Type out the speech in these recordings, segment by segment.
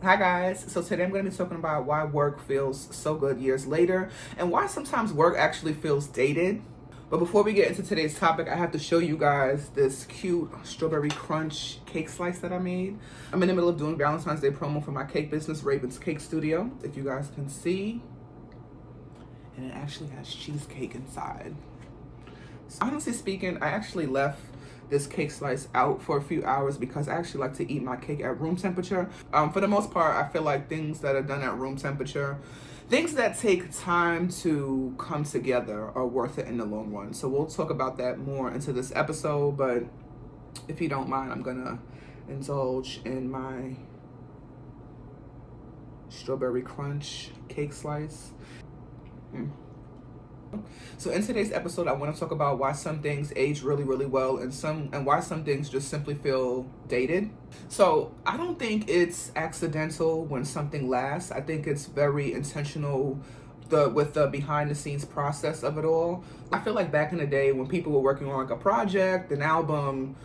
Hi guys, so today I'm going to be talking about why work feels so good years later and why sometimes work actually feels dated. But before we get into today's topic, I have to show you guys this cute strawberry crunch cake slice that I made. I'm in the middle of doing Valentine's Day promo for my cake business, Raven's Cake Studio, if you guys can see. And it actually has cheesecake inside. So honestly speaking, I actually left this cake slice out for a few hours because I actually like to eat my cake at room temperature. For the most part, I feel like things that are done at room temperature, things that take time to come together are worth it in the long run. So we'll talk about that more into this episode, but if you don't mind, I'm gonna indulge in my strawberry crunch cake slice. So in today's episode, I want to talk about why some things age really, really well and why some things just simply feel dated. So I don't think it's accidental when something lasts. I think it's very intentional with the behind the scenes process of it all. I feel like back in the day when people were working on like a project, an album,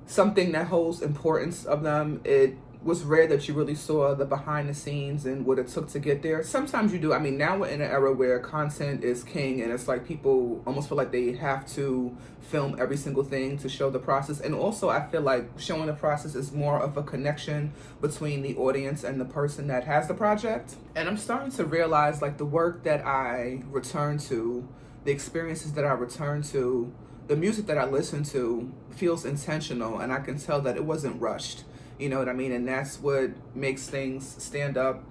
something that holds importance of them, it was rare that you really saw the behind the scenes and what it took to get there. Sometimes you do. I mean, now we're in an era where content is king and it's like people almost feel like they have to film every single thing to show the process. And also I feel like showing the process is more of a connection between the audience and the person that has the project. And I'm starting to realize like the work that I return to, the experiences that I return to, the music that I listen to feels intentional, and I can tell that it wasn't rushed. You know what I mean? And that's what makes things stand up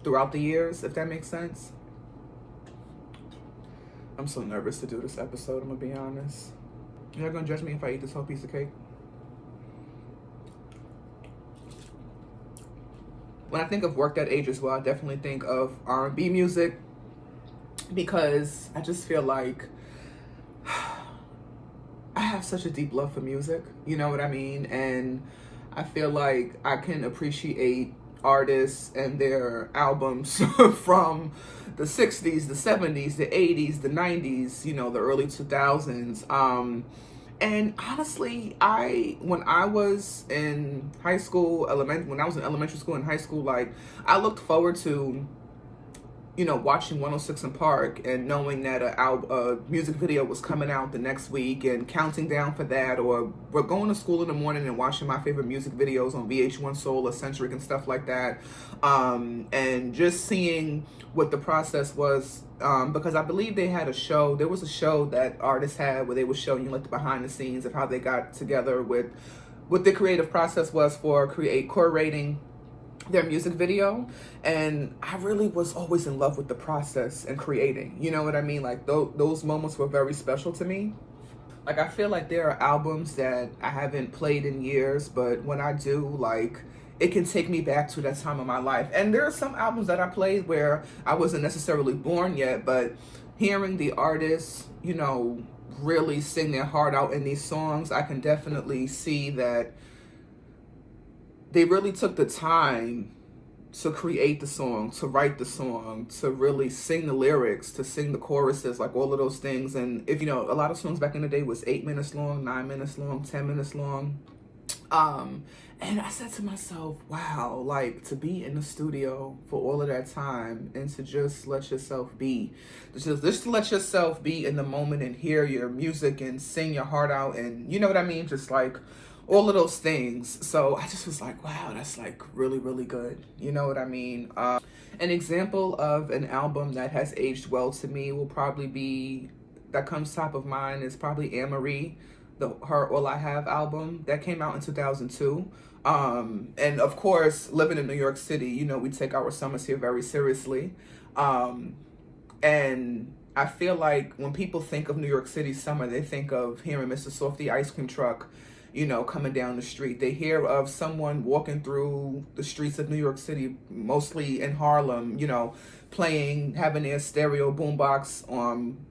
throughout the years, if that makes sense. I'm so nervous to do this episode, I'm gonna be honest. You're not gonna judge me if I eat this whole piece of cake? When I think of work that ages well, I definitely think of R&B music because I just feel like I have such a deep love for music, you know what I mean? And I feel like I can appreciate artists and their albums from the 60s, the 70s, the 80s, the 90s, you know, the early 2000s. And honestly, when I was in high school, when I was in elementary school and high school, like I looked forward to watching 106 in Park and knowing that a music video was coming out the next week and counting down for that, or we're going to school in the morning and watching my favorite music videos on VH1 Soul, Eccentric, and stuff like that, and just seeing what the process was, because I believe there was a show that artists had where they would show you like the behind the scenes of how they got together with what the creative process was for curating their music video. And I really was always in love with the process and creating, you know what I mean? Like those moments were very special to me. Like I feel like there are albums that I haven't played in years, but when I do, like it can take me back to that time of my life. And there are some albums that I played where I wasn't necessarily born yet, but hearing the artists, really sing their heart out in these songs, I can definitely see that they really took the time to create the song, to write the song, to really sing the lyrics, to sing the choruses, like all of those things. And if a lot of songs back in the day was 8 minutes long, 9 minutes long, 10 minutes long. And I said to myself, wow, like to be in the studio for all of that time and to just let yourself be, just to let yourself be in the moment and hear your music and sing your heart out. And you know what I mean? Just like all of those things. So I just was like, wow, that's like really, really good. You know what I mean? An example of an album that has aged well to me that comes top of mind is probably Amerie, her All I Have album that came out in 2002. And of course, living in New York City, we take our summers here very seriously. And I feel like when people think of New York City summer, they think of hearing Mr. Softy ice cream truck, coming down the street. They hear of someone walking through the streets of New York City, mostly in Harlem, having their stereo boombox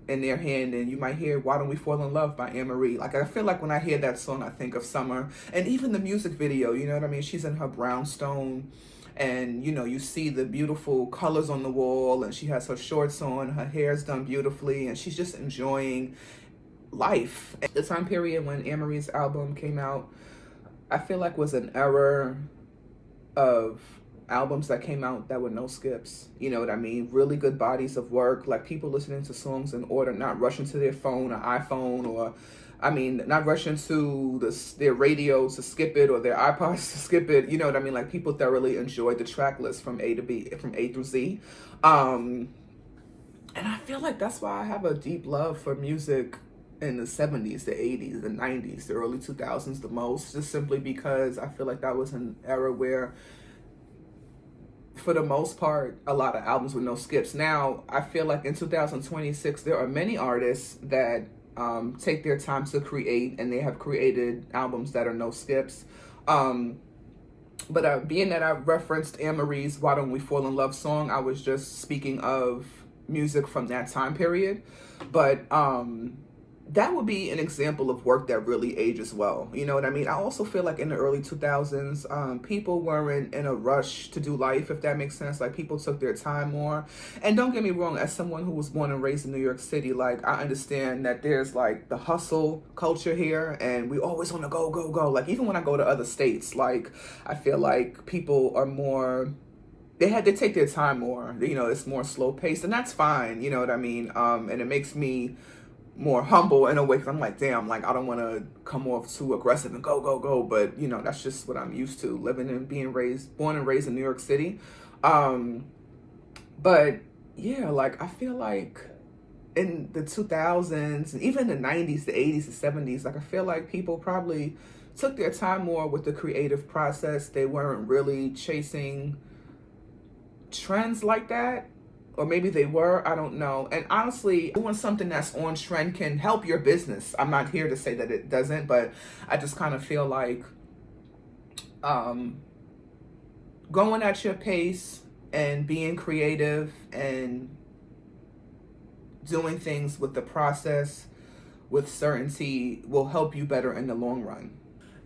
in their hand, and you might hear Why Don't We Fall in Love by Amerie. Like, I feel like when I hear that song, I think of summer. And even the music video, you know what I mean? She's in her brownstone, and you see the beautiful colors on the wall, and she has her shorts on, her hair's done beautifully, and she's just enjoying life. The time period when Amerie's album came out, I feel like was an era of albums that came out that were no skips. You know what I mean? Really good bodies of work, like people listening to songs in order, not rushing to their phone or iPhone, or I mean, not rushing to their radio to skip it or their iPods to skip it. You know what I mean? Like people thoroughly enjoyed the track list from A to B, from A through Z. And I feel like that's why I have a deep love for music in the 70s, the 80s, the 90s, the early 2000s the most, just simply because I feel like that was an era where, for the most part, a lot of albums with no skips. Now, I feel like in 2026, there are many artists that take their time to create, and they have created albums that are no skips. But being that I referenced Amerie's Why Don't We Fall in Love song, I was just speaking of music from that time period. But that would be an example of work that really ages well. You know what I mean? I also feel like in the early 2000s, people weren't in a rush to do life, if that makes sense. Like people took their time more. And don't get me wrong, as someone who was born and raised in New York City, like I understand that there's like the hustle culture here and we always want to go, go, go. Like even when I go to other states, like I feel like people are more, they take their time more. You know, it's more slow paced, and that's fine. You know what I mean? And it makes me more humble in a way, because I'm like, damn, like I don't want to come off too aggressive and go, go, go. But you know, that's just what I'm used to, living and born and raised in New York City. But yeah, like I feel like in the 2000s, and even the 90s, the 80s, the 70s, like I feel like people probably took their time more with the creative process. They weren't really chasing trends like that. Or maybe they were, I don't know. And honestly, doing something that's on trend can help your business. I'm not here to say that it doesn't, but I just kind of feel like going at your pace and being creative and doing things with the process, with certainty, will help you better in the long run.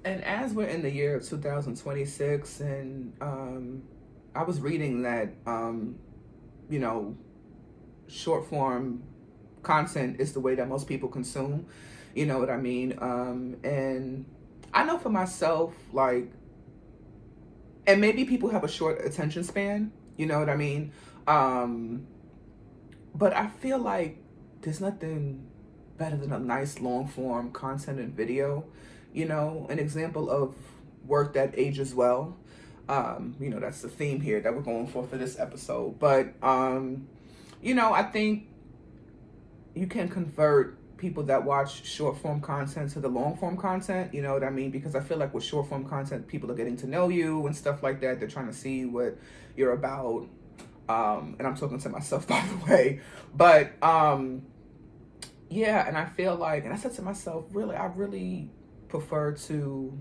And as we're in the year of 2026, and I was reading that you know, short form content is the way that most people consume. You know what I mean? And I know for myself, like, and maybe people have a short attention span, you know what I mean? But I feel like there's nothing better than a nice long form content and video. You know, an example of work that ages well. You know, that's the theme here that we're going for this episode. But, you know, I think you can convert people that watch short form content to the long form content. You know what I mean? Because I feel like with short form content, people are getting to know you and stuff like that. They're trying to see what you're about. And I'm talking to myself, by the way. But, yeah, and I feel like, and I said to myself, really, I really prefer to,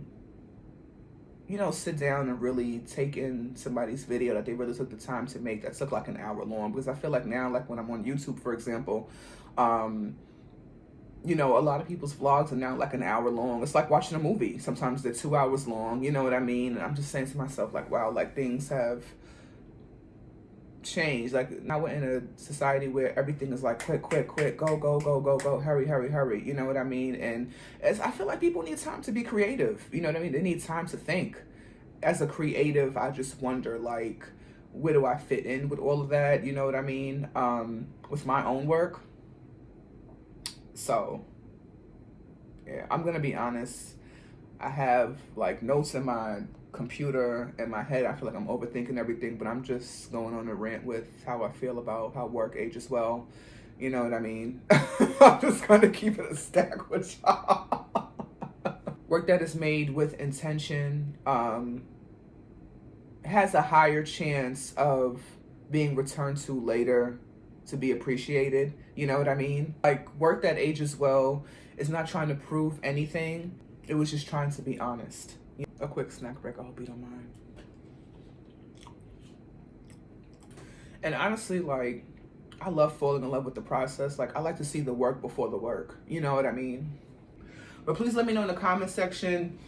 you know, sit down and really take in somebody's video that they really took the time to make, that took like an hour long. Because I feel like now, like when I'm on YouTube, for example, you know, a lot of people's vlogs are now like an hour long. It's like watching a movie. Sometimes they're 2 hours long, you know what I mean? And I'm just saying to myself, like, wow, like things have changed. Like now we're in a society where everything is like quick, quick, quick, go, go, go, go, go, hurry, hurry, hurry. You know what I mean? And I feel like people need time to be creative. You know what I mean? They need time to think. As a creative, I just wonder, like, where do I fit in with all of that? You know what I mean? With my own work. So, yeah, I'm gonna be honest. I have like notes in my computer in my head. I feel like I'm overthinking everything, but I'm just going on a rant with how I feel about how work ages well. You know what I mean? I'm just gonna keep it a stack with y'all. Work that is made with intention has a higher chance of being returned to later to be appreciated. You know what I mean? Like work that ages well is not trying to prove anything. It was just trying to be honest. A quick snack break, I hope you don't mind. And honestly, like, I love falling in love with the process. Like, I like to see the work before the work. You know what I mean? But please let me know in the comment section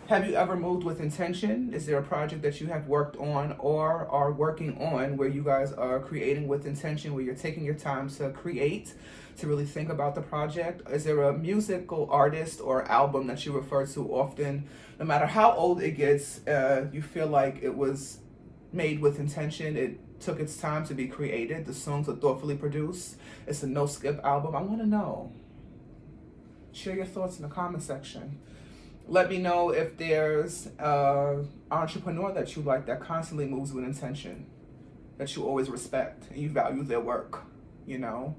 Have you ever moved with intention? Is there a project that you have worked on or are working on where you guys are creating with intention, where you're taking your time to create, to really think about the project? Is there a musical artist or album that you refer to often, no matter how old it gets, you feel like it was made with intention, it took its time to be created, the songs are thoughtfully produced, it's a no-skip album? I want to know. Share your thoughts in the comment section. Let me know if there's an entrepreneur that you like that constantly moves with intention, that you always respect and you value their work, you know.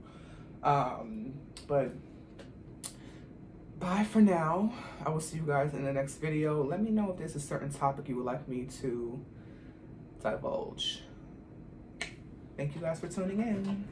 But bye for now. I will see you guys in the next video. Let me know if there's a certain topic you would like me to divulge. Thank you guys for tuning in.